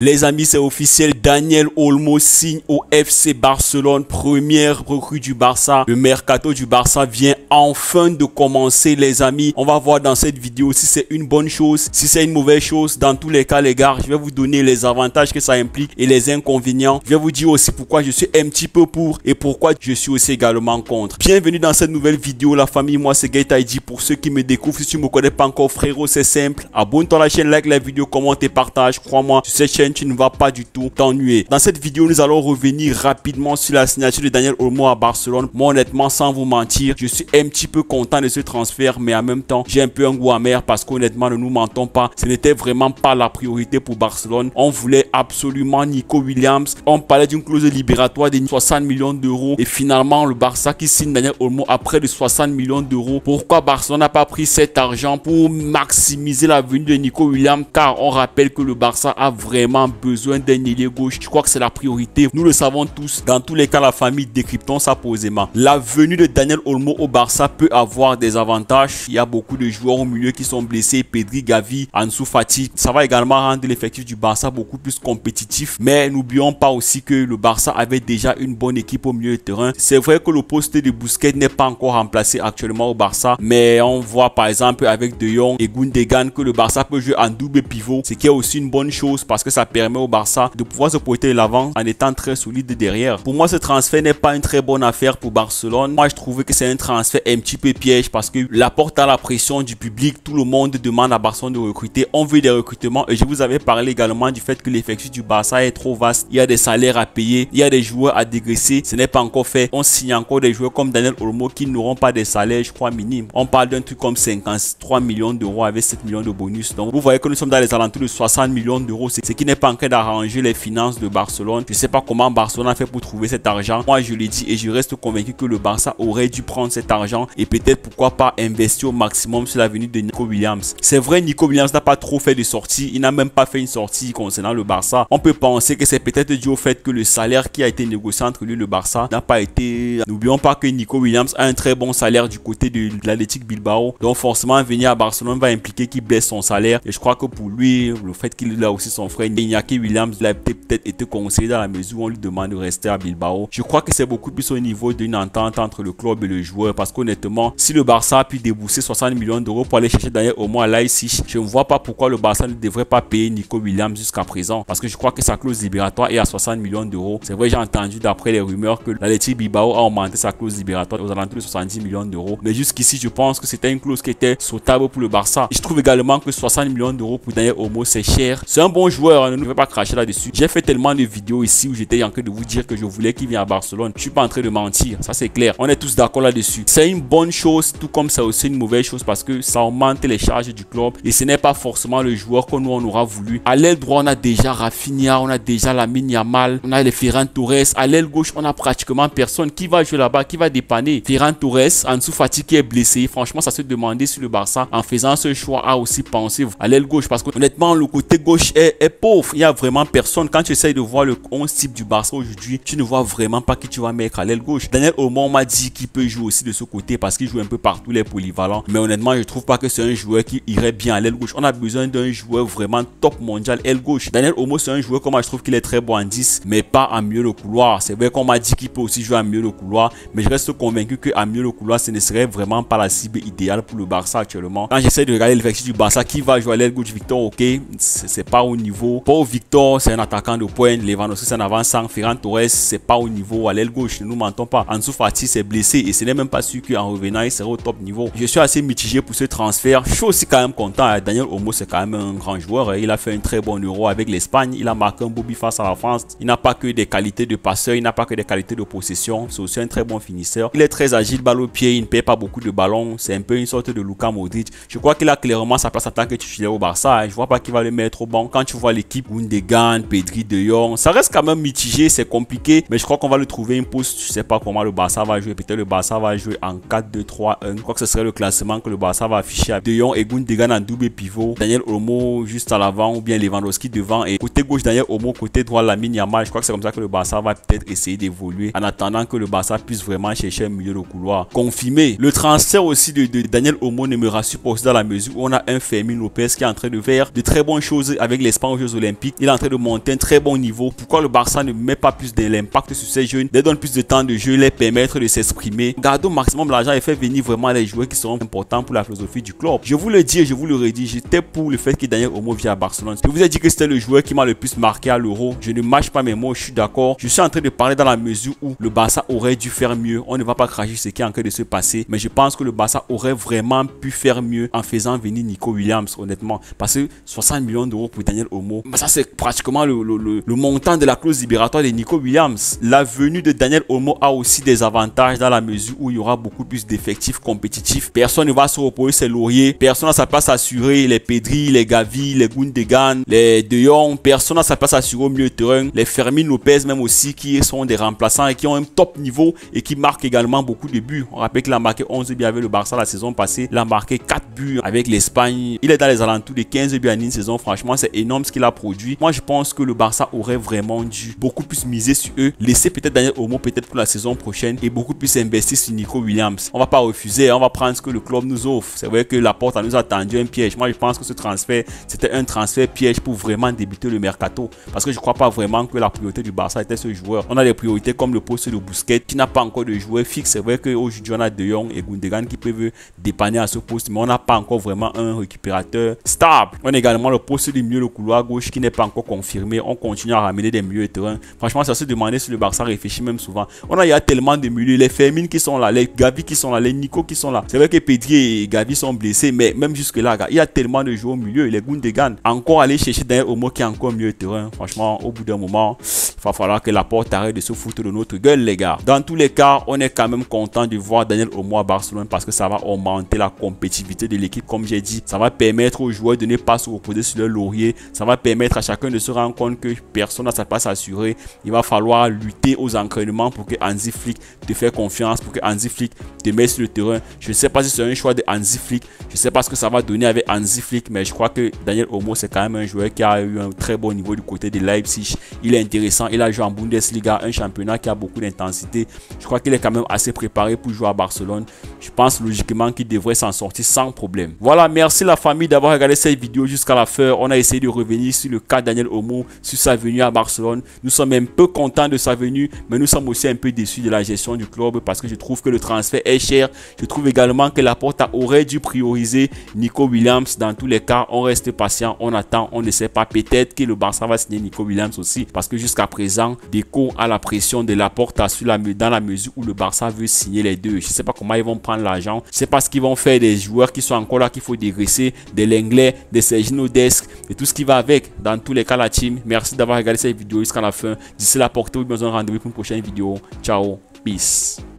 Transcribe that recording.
Les amis, c'est officiel, Daniel Olmo signe au FC Barcelone, première recrue du Barça. Le mercato du Barça vient enfin de commencer, les amis. On va voir dans cette vidéo si c'est une bonne chose, si c'est une mauvaise chose. Dans tous les cas, les gars, je vais vous donner les avantages que ça implique et les inconvénients. Je vais vous dire aussi pourquoi je suis un petit peu pour et pourquoi je suis aussi également contre. Bienvenue dans cette nouvelle vidéo, la famille. Moi, c'est GateID. Pour ceux qui me découvrent, si tu ne me connais pas encore, frérot, c'est simple. Abonne-toi à la chaîne, like la vidéo, commente et partage. Crois-moi, sur cette chaîne, tu ne vas pas du tout t'ennuyer. Dans cette vidéo, nous allons revenir rapidement sur la signature de Daniel Olmo à Barcelone. Moi, honnêtement, sans vous mentir, je suis un petit peu content de ce transfert, mais en même temps, j'ai un peu un goût amer parce qu'honnêtement, ne nous mentons pas, ce n'était vraiment pas la priorité pour Barcelone. On voulait absolument Nico Williams. On parlait d'une clause libératoire de 60 millions d'euros et finalement, le Barça qui signe Daniel Olmo à près de 60 millions d'euros. Pourquoi Barcelone n'a pas pris cet argent pour maximiser la venue de Nico Williams? Car on rappelle que le Barça a vraiment besoin d'un ailier gauche. Je crois que c'est la priorité. Nous le savons tous. Dans tous les cas, la famille, décryptons ça posément. La venue de Daniel Olmo au Barça peut avoir des avantages. Il y a beaucoup de joueurs au milieu qui sont blessés. Pedri, Gavi, Ansu Fati. Ça va également rendre l'effectif du Barça beaucoup plus compétitif. Mais n'oublions pas aussi que le Barça avait déjà une bonne équipe au milieu de terrain. C'est vrai que le poste de Busquets n'est pas encore remplacé actuellement au Barça. Mais on voit par exemple avec De Jong et Gundogan que le Barça peut jouer en double pivot. Ce qui est aussi une bonne chose parce que ça permet au Barça de pouvoir se projeter de l'avant en étant très solide derrière. Pour moi, ce transfert n'est pas une très bonne affaire pour Barcelone. Moi, je trouvais que c'est un transfert un petit peu piège parce que la porte à la pression du public, tout le monde demande à Barcelone de recruter. On veut des recrutements et je vous avais parlé également du fait que l'effectif du Barça est trop vaste. Il y a des salaires à payer, il y a des joueurs à dégraisser. Ce n'est pas encore fait. On signe encore des joueurs comme Daniel Olmo qui n'auront pas des salaires, je crois, minimes. On parle d'un truc comme 53 millions d'euros avec 7 millions de bonus. Donc, vous voyez que nous sommes dans les alentours de 60 millions d'euros. Ce qui n'est pas en train d'arranger les finances de Barcelone. Je ne sais pas comment Barcelone a fait pour trouver cet argent. Moi, je l'ai dit et je reste convaincu que le Barça aurait dû prendre cet argent et peut-être pourquoi pas investir au maximum sur la venue de Nico Williams. C'est vrai, Nico Williams n'a pas trop fait de sorties. Il n'a même pas fait une sortie concernant le Barça. On peut penser que c'est peut-être dû au fait que le salaire qui a été négocié entre lui et le Barça n'a pas été... N'oublions pas que Nico Williams a un très bon salaire du côté de l'Athletic Bilbao. Donc forcément, venir à Barcelone va impliquer qu'il baisse son salaire. Et je crois que pour lui, le fait qu'il a aussi son frère Iñaki Williams, il a peut-être été conseillé dans la mesure où on lui demande de rester à Bilbao. Je crois que c'est beaucoup plus au niveau d'une entente entre le club et le joueur parce qu'honnêtement, si le Barça a pu débourser 60 millions d'euros pour aller chercher Daniel Olmo à Leipzig, je ne vois pas pourquoi le Barça ne devrait pas payer Nico Williams jusqu'à présent parce que je crois que sa clause libératoire est à 60 millions d'euros. C'est vrai, j'ai entendu d'après les rumeurs que l'Athletic Bilbao a augmenté sa clause libératoire aux alentours de 70 millions d'euros. Mais jusqu'ici, je pense que c'était une clause qui était sautable pour le Barça. Je trouve également que 60 millions d'euros pour Daniel Olmo, c'est cher. C'est un bon joueur, hein, ne vais pas cracher là-dessus. J'ai fait tellement de vidéos ici où j'étais en train de vous dire que je voulais qu'il vienne à Barcelone. Je suis pas en train de mentir, ça c'est clair. On est tous d'accord là-dessus. C'est une bonne chose, tout comme c'est aussi une mauvaise chose parce que ça augmente les charges du club et ce n'est pas forcément le joueur que nous on aura voulu. À l'aile droit, on a déjà Rafinha, on a déjà Lamine Yamal, on a les Ferran Torres. À l'aile gauche, on a pratiquement personne. Qui va jouer là-bas, qui va dépanner? Ferran Torres, Ansu Fati qui est blessé. Franchement, ça se demandait si le Barça, en faisant ce choix, a aussi pensé à l'aile gauche parce que honnêtement, le côté gauche est pauvre. Il y a vraiment personne. Quand tu essayes de voir le 11 type du Barça aujourd'hui, tu ne vois vraiment pas qui tu vas mettre à l'aile gauche. Daniel Olmo m'a dit qu'il peut jouer aussi de ce côté parce qu'il joue un peu partout les polyvalents. Mais honnêtement, je trouve pas que c'est un joueur qui irait bien à l'aile gauche. On a besoin d'un joueur vraiment top mondial aile gauche. Daniel Olmo, c'est un joueur comme moi, je trouve qu'il est très bon en 10, mais pas en milieu de couloir. C'est vrai qu'on m'a dit qu'il peut aussi jouer en milieu de couloir, mais je reste convaincu qu'en milieu de couloir, ce ne serait vraiment pas la cible idéale pour le Barça actuellement. Quand j'essaie de regarder l'effectif du Barça, qui va jouer à l'aile gauche? Victor, ok, c'est pas au niveau. Paul Victor, c'est un attaquant de pointe. Lewandowski, c'est un avançant. Ferran Torres, c'est pas au niveau à l'aile gauche. Ne nous mentons pas. Ansu Fati s'est blessé et ce n'est même pas sûr qu'en revenant, il serait au top niveau. Je suis assez mitigé pour ce transfert. Je suis aussi quand même content. Daniel Olmo, c'est quand même un grand joueur. Il a fait un très bon Euro avec l'Espagne. Il a marqué un beau but face à la France. Il n'a pas que des qualités de passeur. Il n'a pas que des qualités de possession. C'est aussi un très bon finisseur. Il est très agile, balle au pied. Il ne perd pas beaucoup de ballons. C'est un peu une sorte de Luka Modric. Je crois qu'il a clairement sa place en tant que titulaire au Barça. Je vois pas qu'il va le mettre au banc. Quand tu vois l'équipe, Gundogan, Pedri, De Jong, ça reste quand même mitigé, c'est compliqué, mais je crois qu'on va le trouver une poste. Je sais pas comment le Barça va jouer. Peut-être le Barça va jouer en 4-2-3-1. Je crois que ce serait le classement que le Barça va afficher. De Jong et Gundogan en double pivot. Daniel Olmo juste à l'avant ou bien Lewandowski devant et côté gauche Daniel Olmo, côté droit Lamine Yamal. Je crois que c'est comme ça que le Barça va peut-être essayer d'évoluer en attendant que le Barça puisse vraiment chercher un milieu de couloir confirmé. Le transfert aussi de Daniel Olmo ne me rassure pas aussi dans la mesure où on a un Fermin Lopez qui est en train de faire de très bonnes choses avec l'Espagne aux Jeux Olympiques. olympiques. Il est en train de monter un très bon niveau. Pourquoi le Barça ne met pas plus de l'impact sur ces jeunes, les donne plus de temps de jeu, les permettre de s'exprimer, garder au maximum l'argent et faire venir vraiment les joueurs qui seront importants pour la philosophie du club. Je vous le dis et je vous le redis, j'étais pour le fait que Daniel Olmo vienne à Barcelone. Je vous ai dit que c'était le joueur qui m'a le plus marqué à l'Euro. Je ne mâche pas mes mots, je suis d'accord. Je suis en train de parler dans la mesure où le Barça aurait dû faire mieux. On ne va pas cracher ce qui est en train de se passer, mais je pense que le Barça aurait vraiment pu faire mieux en faisant venir Nico Williams, honnêtement. Parce que 60 millions d'euros pour Daniel Olmo, ça c'est pratiquement le montant de la clause libératoire de Nico Williams. La venue de Daniel Olmo a aussi des avantages dans la mesure où il y aura beaucoup plus d'effectifs compétitifs. Personne ne va se reposer ses lauriers. Personne n'a sa place assurée. Les Pedri, les Gavi, les Gundogan, les De Jong. Personne n'a sa place assurée au milieu de terrain. Les Fermin Lopez même aussi qui sont des remplaçants et qui ont un top niveau et qui marquent également beaucoup de buts. On rappelle qu'il a marqué 11 buts avec le Barça la saison passée. Il a marqué 4 buts avec l'Espagne. Il est dans les alentours de 15 buts en une saison. Franchement, c'est énorme ce qu'il a produit. Moi, je pense que le Barça aurait vraiment dû beaucoup plus miser sur eux. Laisser peut-être Daniel Olmo peut-être pour la saison prochaine et beaucoup plus investir sur Nico Williams. On va pas refuser, on va prendre ce que le club nous offre. C'est vrai que Laporte nous a tendu un piège. Moi, je pense que ce transfert, c'était un transfert piège pour vraiment débuter le mercato. Parce que je crois pas vraiment que la priorité du Barça était ce joueur. On a des priorités comme le poste de Busquets qui n'a pas encore de joueur fixe. C'est vrai qu'aujourd'hui, on a De Jong et Gundogan qui peuvent dépanner à ce poste, mais on n'a pas encore vraiment un récupérateur stable. On a également le poste du milieu, le couloir gauche qui n'est pas encore confirmé. On continue à ramener des milieux de terrain. Franchement, ça se demander si le Barça réfléchit même souvent. Il y a tellement de milieux, les Fermin qui sont là, les Gavi qui sont là, les Nico qui sont là. C'est vrai que Pedri et Gavi sont blessés, mais même jusque là, il y a tellement de joueurs au milieu. Les Gundogan, encore aller chercher Daniel Olmo qui est encore milieu de terrain. Franchement, au bout d'un moment, il va falloir que Laporte arrête de se foutre de notre gueule, les gars. Dans tous les cas, on est quand même content de voir Daniel Olmo à Barcelone parce que ça va augmenter la compétitivité de l'équipe, comme j'ai dit. Ça va permettre aux joueurs de ne pas se reposer sur leur laurier. Ça va permettre à chacun de se rendre compte que personne n'a sa place assurée. Il va falloir lutter aux entraînements pour que Hansi Flick te fasse confiance, pour que Hansi Flick te mette sur le terrain. Je ne sais pas si c'est un choix de Hansi Flick. Je ne sais pas ce que ça va donner avec Hansi Flick, mais je crois que Daniel Olmo, c'est quand même un joueur qui a eu un très bon niveau du côté de Leipzig. Il est intéressant. Il a joué en Bundesliga, un championnat qui a beaucoup d'intensité. Je crois qu'il est quand même assez préparé pour jouer à Barcelone. Je pense logiquement qu'il devrait s'en sortir sans problème. Voilà, merci la famille d'avoir regardé cette vidéo jusqu'à la fin. On a essayé de revenir sur le cas Daniel Olmo, sur sa venue à Barcelone. Nous sommes un peu contents de sa venue, mais nous sommes aussi un peu déçus de la gestion du club parce que je trouve que le transfert est cher. Je trouve également que Laporte aurait dû prioriser Nico Williams. Dans tous les cas, on reste patient, on attend, on ne sait pas. Peut-être que le Barça va signer Nico Williams aussi parce que jusqu'à présent, Deco a la pression de Laporte dans la mesure où le Barça veut signer les deux. Je ne sais pas comment ils vont prendre l'argent. Je ne sais pas ce qu'ils vont faire des joueurs qui sont encore là, qu'il faut dégraisser, des Lenglet, des Sergio Dest et tout ce qui va avec. Dans tous les cas, la team, merci d'avoir regardé cette vidéo jusqu'à la fin. D'ici là, portez-vous dans un rendez-vous pour une prochaine vidéo. Ciao, peace.